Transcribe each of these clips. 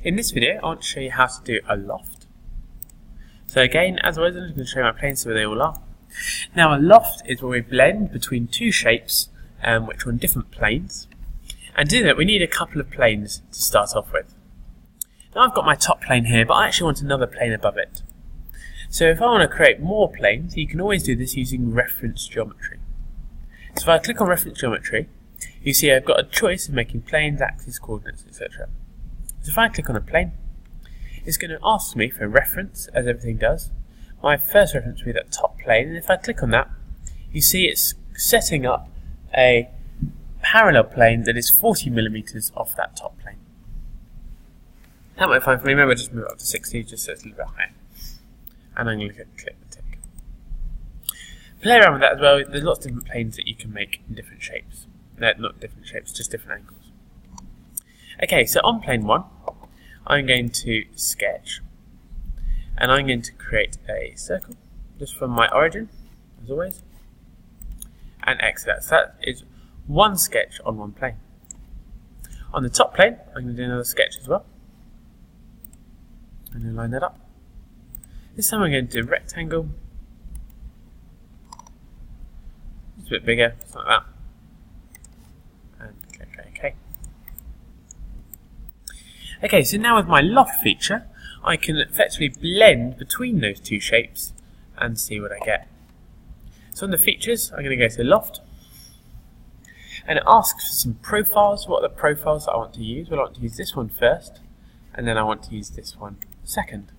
In this video, I want to show you how to do a loft. So again, as always, I'm just going to show you my planes so where they all are. Now a loft is where we blend between two shapes which are on different planes. And to do that, we need a couple of planes to start off with. Now I've got my top plane here, but I actually want another plane above it. So if I want to create more planes, you can always do this using reference geometry. So if I click on reference geometry, you see I've got a choice of making planes, axes, coordinates, etc. So if I click on a plane, it's going to ask me for a reference, as everything does. My first reference will be that top plane, and if I click on that, you see it's setting up a parallel plane that is 40 millimeters off that top plane. That might be fine for me. Maybe I'll just move it up to 60 just so it's a little bit higher. And I'm going to click the tick. Play around with that as well. There's lots of different planes that you can make in different shapes. No, not different shapes, just different angles. Okay, so on plane 1, I'm going to sketch. And I'm going to create a circle just from my origin, as always. And exit that. So that is one sketch on one plane. On the top plane, I'm going to do another sketch as well. I'm going to line that up. This time I'm going to do a rectangle. It's a bit bigger, something like that. And click OK. Okay, so now with my loft feature, I can effectively blend between those two shapes and see what I get. So on the features, I'm going to go to loft. And it asks for some profiles. What are the profiles that I want to use? Well, I want to use this one first, and then I want to use this one second.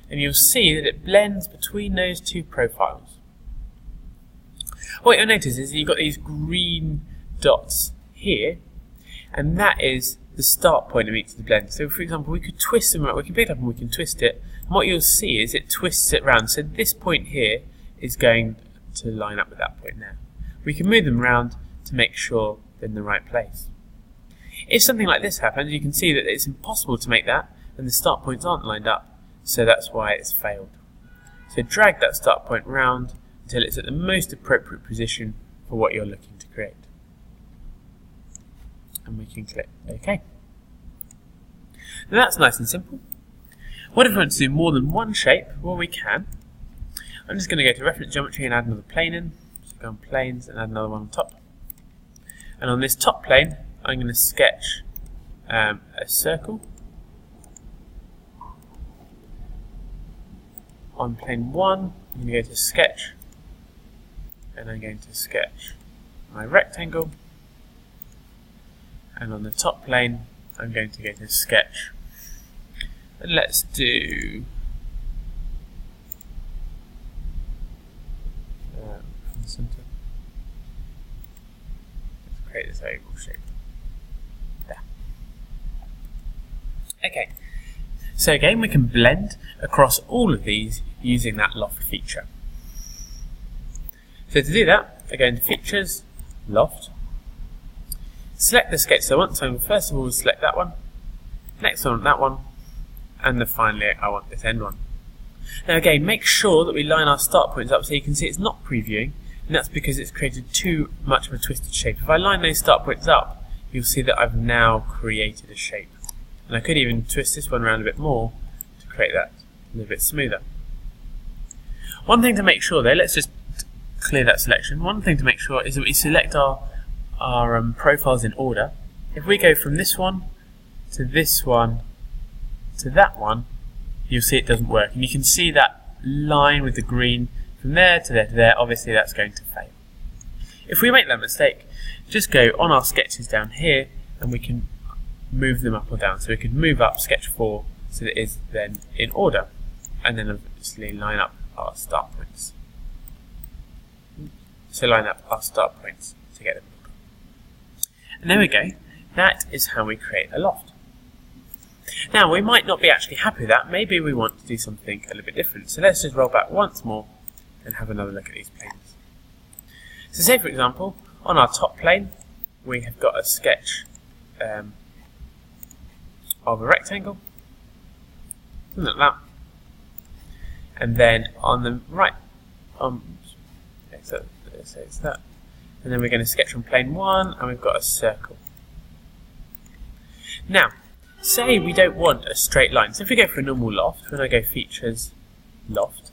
And you'll see that it blends between those two profiles. What you'll notice is you've got these green dots here, and that is the start point of each of the blends. So for example, we could twist them around, we can pick it up and we can twist it, and what you'll see is it twists it around. So this point here is going to line up with that point there. We can move them around to make sure they're in the right place. If something like this happens, you can see that it's impossible to make that, and the start points aren't lined up. So that's why it's failed. So drag that start point round until it's at the most appropriate position for what you're looking to create. And we can click OK. Now that's nice and simple. What if we want to do more than one shape? Well, we can. I'm just going to go to reference geometry and add another plane in. So go on planes and add another one on top. And on this top plane, I'm going to sketch a circle. On plane 1, I'm going to go to sketch, and I'm going to sketch my rectangle, and on the top plane I'm going to go to sketch, and let's do from the center. Let's create this oval shape. There. Okay. So again, we can blend across all of these using that loft feature. So to do that, I go into Features, Loft, select the sketch I want. So first of all, select that one, next one, that one, and then finally I want this end one. Now again, make sure that we line our start points up so you can see it's not previewing, and that's because it's created too much of a twisted shape. If I line those start points up, you'll see that I've now created a shape. And I could even twist this one around a bit more to create that a little bit smoother. One thing to make sure though, let's just clear that selection. One thing to make sure is that we select our profiles in order. If we go from this one to this one to that one, you'll see it doesn't work. And you can see that line with the green from there to there to there. Obviously that's going to fail. If we make that mistake, just go on our sketches down here and we can move them up or down. So we can move up sketch 4 so that it is then in order, and then obviously line up our start points. So line up our start points to get them in order. And there we go. That is how we create a loft. Now we might not be actually happy with that. Maybe we want to do something a little bit different. So let's just roll back once more and have another look at these planes. So say for example, on our top plane we have got a sketch of a rectangle, something like that, and then on the right, so it's that, and then we're going to sketch on plane 1, and we've got a circle. Now, say we don't want a straight line. So if we go for a normal loft, when I go Features, Loft,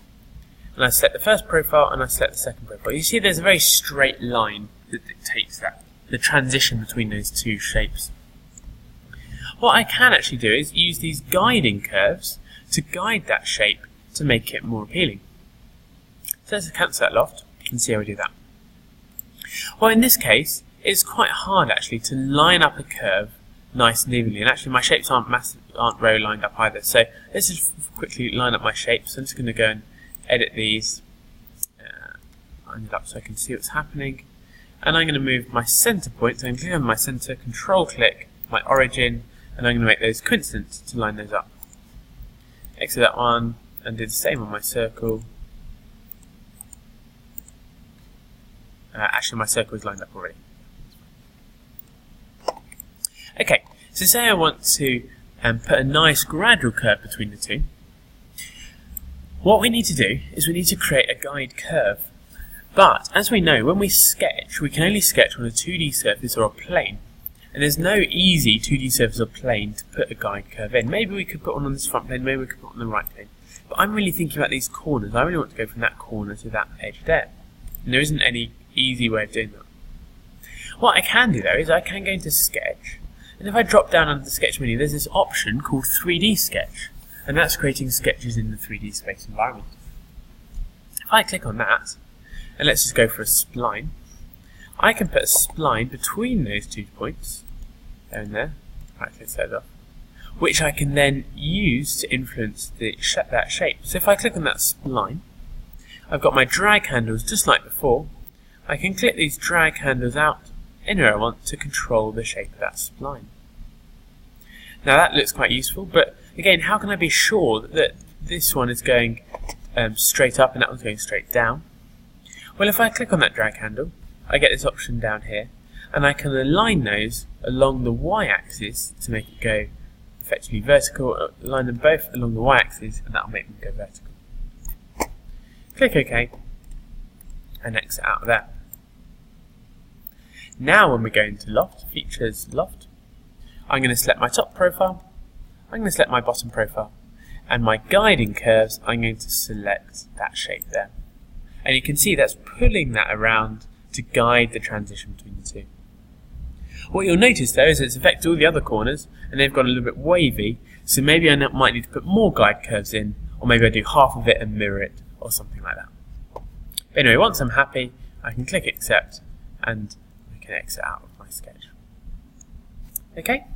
and I select the first profile and I select the second profile, you see there's a very straight line that dictates that, the transition between those two shapes. What I can actually do is use these guiding curves to guide that shape to make it more appealing. So let's cancel that loft and see how we do that. Well, in this case, it's quite hard actually to line up a curve nice and evenly, and actually my shapes aren't very lined up either. So let's just quickly line up my shapes. I'm just going to go and edit these, line it up so I can see what's happening. And I'm going to move my center point, so I'm going to click on my center, control click my origin, and I'm going to make those coincident to line those up. Exit that one, and do the same on my circle. Actually my circle is lined up already. Okay, so say I want to put a nice gradual curve between the two. What we need to do is we need to create a guide curve. But, as we know, when we sketch, we can only sketch on a 2D surface or a plane. And there's no easy 2D surface or plane to put a guide curve in. Maybe we could put one on this front plane, maybe we could put one on the right plane. But I'm really thinking about these corners. I really want to go from that corner to that edge there. And there isn't any easy way of doing that. What I can do, though, is I can go into Sketch. And if I drop down under the Sketch menu, there's this option called 3D Sketch. And that's creating sketches in the 3D space environment. If I click on that, and let's just go for a spline, I can put a spline between those 2 points, there and there, right click that off, which I can then use to influence that shape. So if I click on that spline, I've got my drag handles just like before. I can click these drag handles out anywhere I want to control the shape of that spline. Now that looks quite useful, but again, how can I be sure that this one is going straight up and that one's going straight down? Well, if I click on that drag handle, I get this option down here, and I can align those along the y-axis to make it go effectively vertical, align them both along the y-axis, and that will make them go vertical. Click OK, and exit out of that. Now when we go into Loft, Features, Loft, I'm going to select my top profile, I'm going to select my bottom profile, and my guiding curves, I'm going to select that shape there. And you can see that's pulling that around to guide the transition between the two. What you'll notice though is it's affected all the other corners, and they've got a little bit wavy, so maybe I might need to put more guide curves in, or maybe I do half of it and mirror it, or something like that. But anyway, once I'm happy, I can click Accept, and I can exit out of my sketch. Okay?